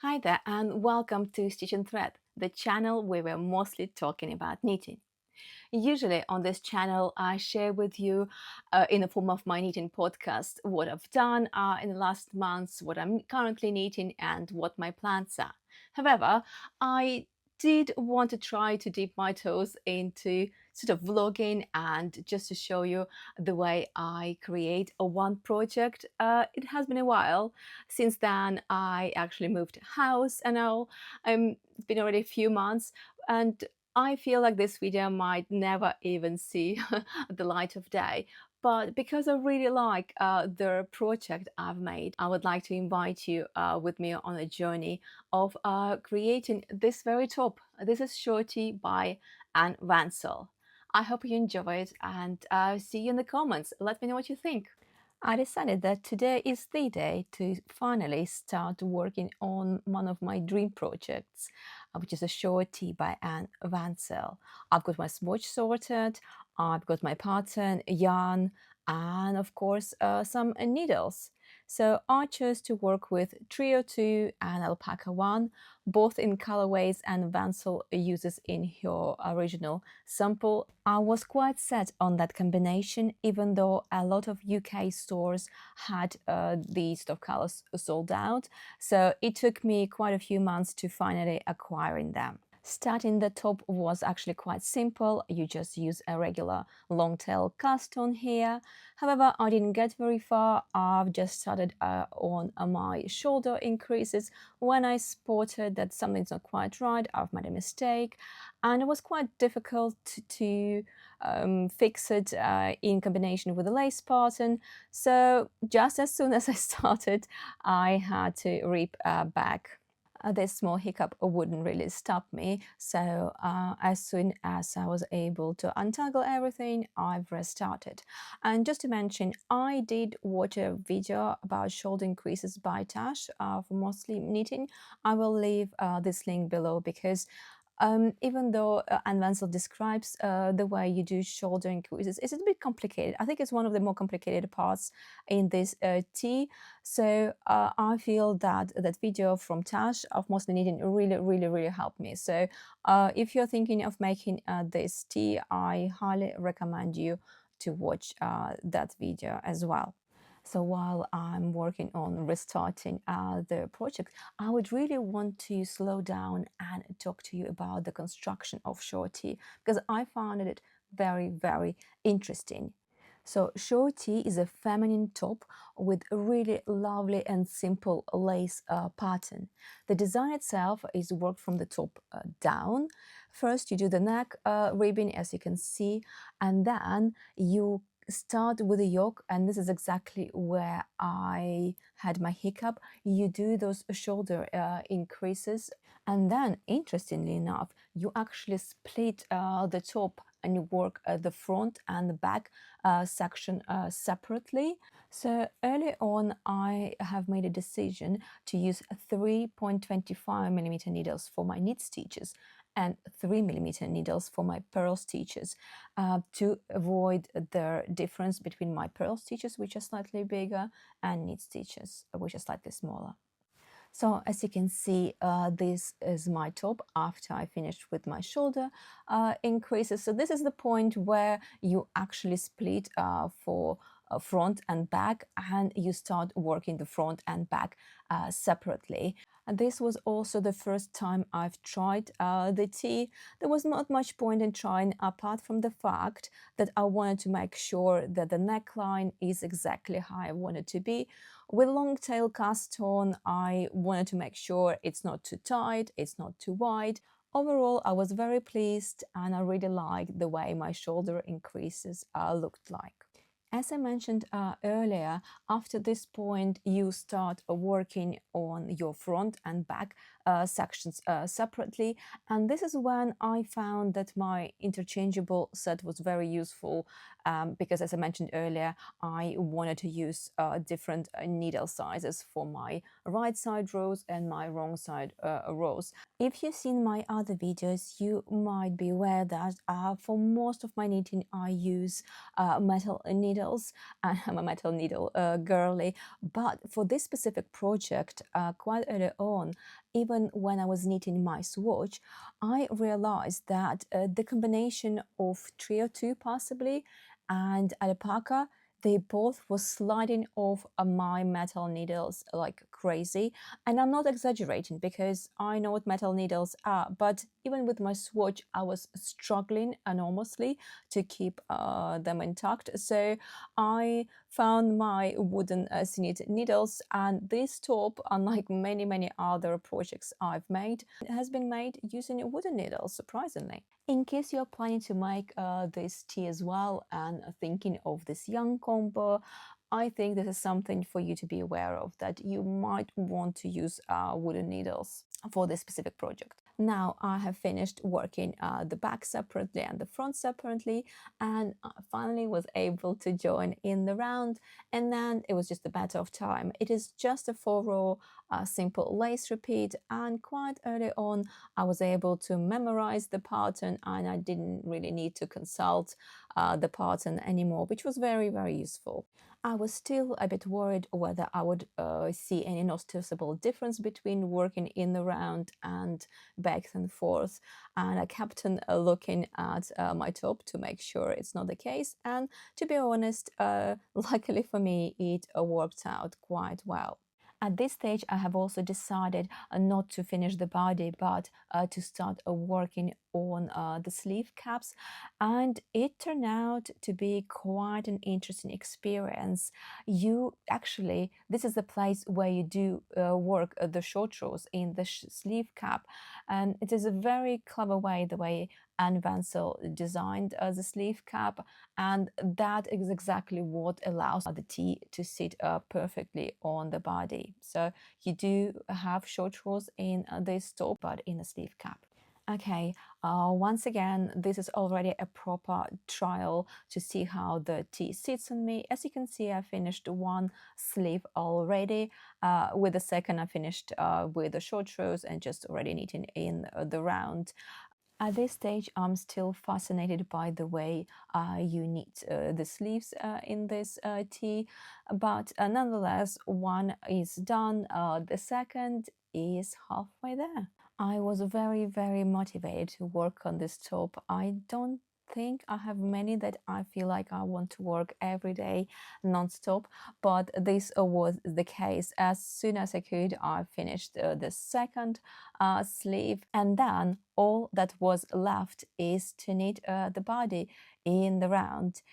Hi there, and welcome to Stitch and Thread, the channel where we're mostly talking about knitting. Usually on this channel, I share with you, in the form of my knitting podcast, what I've done in the last months, what I'm currently knitting, and what my plans are. However, I did want to try to dip my toes into sort of vlogging and just to show you the way I create a one project. It has been a while since then. I actually moved house and now it's been already a few months, and I feel like this video might never even see the light of day. But because I really like the project I've made, I would like to invite you with me on a journey of creating this very top. This is Shore Tee by Anne Ventzel. I hope you enjoy it, and see you in the comments. Let me know what you think. I decided that today is the day to finally start working on one of my dream projects, which is a Shore Tee by Anne Ventzel. I've got my swatch sorted, I've got my pattern, yarn, and of course some needles. So I chose to work with Trio 2 and Alpaca 1, both in colorways and Ventzel uses in her original sample. I was quite set on that combination, even though a lot of UK stores had these stock colors sold out. So it took me quite a few months to finally acquiring them. Starting the top was actually quite simple. You just use a regular long tail cast on here. However, I didn't get very far. I've just started on my shoulder increases when I spotted that something's not quite right. I've made a mistake, and it was quite difficult to fix it in combination with the lace pattern. So just as soon as I started, I had to rip back. This small hiccup wouldn't really stop me. So as soon as I was able to untangle everything, I've restarted. And just to mention, I did watch a video about shoulder increases by Tash for mostly knitting. I will leave this link below because even though Anne Ventzel describes the way you do shoulder increases, it's a bit complicated. I think it's one of the more complicated parts in this tee. So I feel that that video from Tash of mostly knitting really helped me. So if you're thinking of making this tee, I highly recommend you to watch that video as well. So while I'm working on restarting the project, I would really want to slow down and talk to you about the construction of Shore Tee because I found it very interesting. So Shore Tee is a feminine top with a really lovely and simple lace pattern. The design itself is worked from the top down. First you do the neck ribbing, as you can see, and then you start with the yoke, and this is exactly where I had my hiccup. You do those shoulder increases, and then interestingly enough, you actually split the top and you work the front and the back section separately. So early on, I have made a decision to use 3.25mm needles for my knit stitches and 3mm needles for my purl stitches to avoid the difference between my purl stitches, which are slightly bigger, and knit stitches, which are slightly smaller. So as you can see, this is my top after I finished with my shoulder increases. So this is the point where you actually split for front and back, and you start working the front and back separately. And this was also the first time I've tried the tee. There was not much point in trying, apart from the fact that I wanted to make sure that the neckline is exactly how I want it to be. With long tail cast on, I wanted to make sure it's not too tight, it's not too wide. Overall, I was very pleased and I really liked the way my shoulder increases looked like. As I mentioned earlier, after this point, you start working on your front and back sections separately. And this is when I found that my interchangeable set was very useful because, as I mentioned earlier, I wanted to use different needle sizes for my right side rows and my wrong side rows. If you've seen my other videos, you might be aware that for most of my knitting, I use metal needles. needles, and I'm a metal needle girly. But for this specific project, quite early on, even when I was knitting my swatch, I realized that the combination of Trio 2 possibly and Alpaca, they both were sliding off my metal needles like crazy. And I'm not exaggerating because I know what metal needles are, but even with my swatch, I was struggling enormously to keep them intact. So I found my wooden Snit needles, and this top, unlike many other projects I've made, has been made using wooden needles, surprisingly. In case you're planning to make this tea as well and thinking of this young combo, I think this is something for you to be aware of, that you might want to use wooden needles for this specific project. Now I have finished working the back separately and the front separately, and I finally was able to join in the round, and then it was just a matter of time. It is just a 4-row simple lace repeat, and quite early on I was able to memorize the pattern, and I didn't really need to consult the pattern anymore, which was very useful. I was still a bit worried whether I would see any noticeable difference between working in the round and back and forth, and I kept on looking at my top to make sure it's not the case, and to be honest, luckily for me, it worked out quite well. At this stage, I have also decided not to finish the body, but to start working on the sleeve caps, and it turned out to be quite an interesting experience. This is the place where you do work the short rows in the sleeve cap, and it is a very clever way, the way Anne Ventzel designed the sleeve cap, and that is exactly what allows the tee to sit perfectly on the body. So you do have short rows in this top, but in a sleeve cap. Okay, once again, this is already a proper trial to see how the tee sits on me. As you can see, I finished one sleeve already. With the second, I finished with the short rows and just already knitting in the round. At this stage, I'm still fascinated by the way you knit the sleeves in this tee, but nonetheless, one is done, the second is halfway there. I was very motivated to work on this top. I don't think I have many that I feel like I want to work every day non-stop, but this was the case. As soon as I could, I finished the second sleeve, and then all that was left is to knit the body in the round.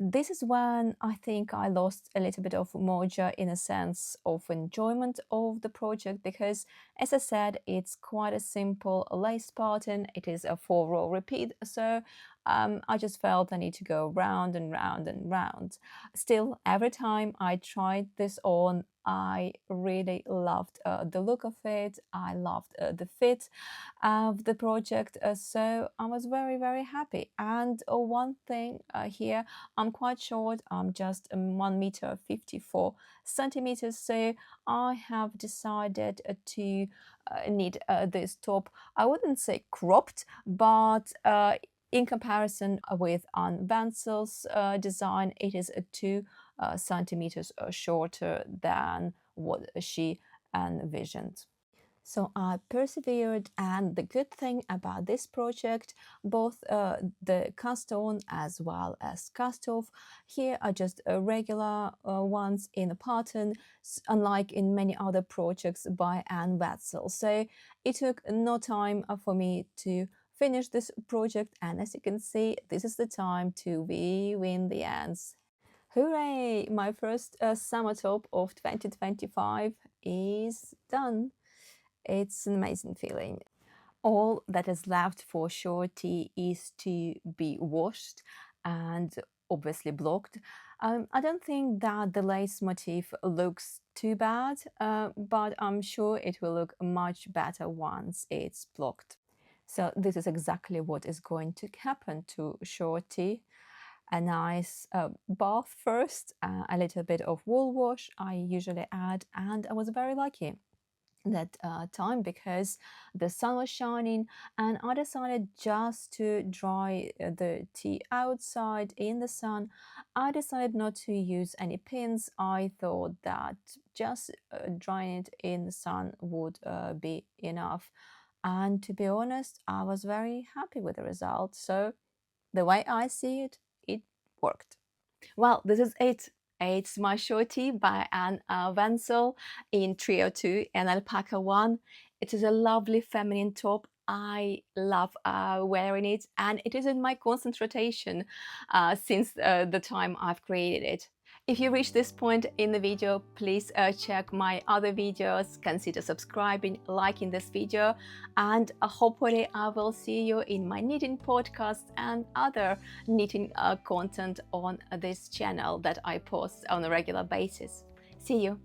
This is when I think I lost a little bit of mojo in a sense of enjoyment of the project, because as I said, it's quite a simple lace pattern. It is a 4-row repeat, so I just felt I need to go round and round and round. Still, every time I tried this on, I really loved the look of it. I loved the fit of the project, so I was very happy. And one thing here, I'm quite short. I'm just 1 meter 54 centimeters, so I have decided to knit this top. I wouldn't say cropped, but in comparison with Anne Ventzel's design, it is 2 centimeters shorter than what she envisioned. So I persevered, and the good thing about this project, both the cast on as well as cast off, here are just regular ones in a pattern, unlike in many other projects by Anne Ventzel. So it took no time for me to finish this project, and as you can see, this is the time to weave in the ends. Hooray! My first summer top of 2025 is done. It's an amazing feeling. All that is left for Shore Tee is to be washed and obviously blocked. I don't think that the lace motif looks too bad, but I'm sure it will look much better once it's blocked. So this is exactly what is going to happen to Shore Tee. A nice bath first, a little bit of wool wash I usually add, and I was very lucky. that time because the sun was shining, and I decided just to dry the tee outside in the sun. I decided not to use any pins. I thought that just drying it in the sun would be enough, and to be honest, I was very happy with the result. So the way I see it, it worked. Well, this is it. It's my short tee by Anne Ventzel in Trio 2 and Alpaca 1. It is a lovely feminine top. I love wearing it, and it is in my constant rotation since the time I've created it. If you reach this point in the video, please check my other videos, consider subscribing, liking this video, and hopefully I will see you in my knitting podcast and other knitting content on this channel that I post on a regular basis. See you!